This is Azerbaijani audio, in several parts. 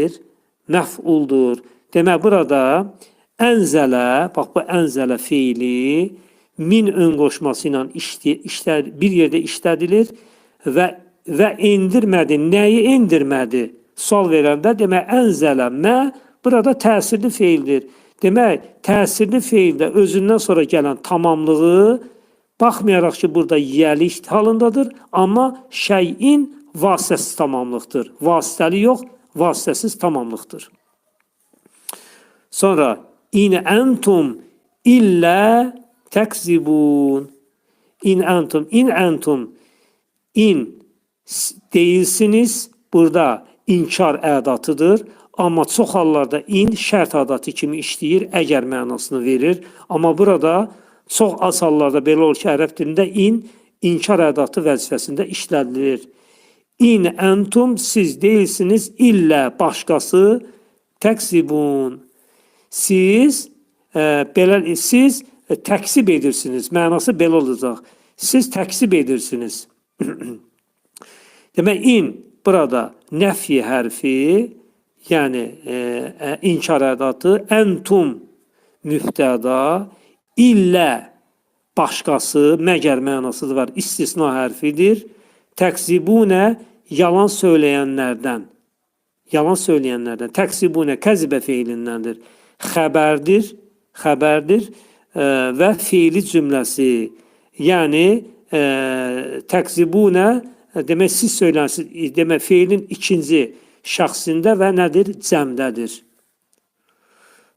nədir? Məf'uldur. Demək, burada ənzələ, bax bu ənzələ fiili min ön qoşması ilə bir yerdə işlədilir və endirmədi. Nəyi endirmədi? Sual verəndə demək, ənzələmə burada təsirli feildir. Demək, təsirli feildə özündən sonra gələn tamamlığı, baxmayaraq ki, burada yiyəlik halındadır, amma şeyin vasitəsiz tamamlıqdır. Vasitəli yox, vasitəsiz tamamlıqdır. Sonra, in entum illə təkzibun. In entum, in deyilsiniz, burada inkar ədatıdır. Amma çox hallarda in şərt adatı kimi işləyir, əgər mənasını verir. Amma burada çox az hallarda belə olur ki, ərəb dilində in inkar ədatı vəzifəsində işlədilir. İn entum, siz deyilsiniz, illə başqası təkzibun. Siz təksib edirsiniz. Mənası belə olacaq. Siz təksib edirsiniz. Demək, in burada nəfi hərfi, yəni inkar ədatı, entum mübtəda, illə başqası, məgər mənasıdır var, istisna hərfidir. Təksibunə yalan söyləyənlərdən. Yalan söyləyənlərdən. Təksibunə kəzibə feilindəndir. Xəbərdir və feili cümləsi. Yəni təksibunə demək, siz söylənsiniz, demək, feilin ikinci şəxsində və nədir? Cəmdədir.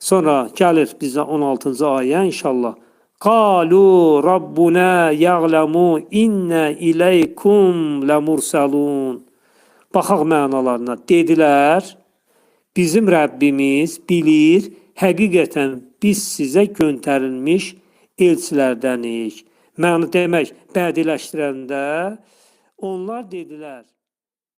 Sonra gəlir bizə 16-cı ayə inşallah. Qalu Rabbuna ya'lamu inna ileykum lemursalun. Baxaq mənalarına. Dedilər, bizim Rəbbimiz bilir, həqiqətən biz sizə göndərilmiş elçilərdənik. Məna demək, bədiləşdirəndə onlar dedilər,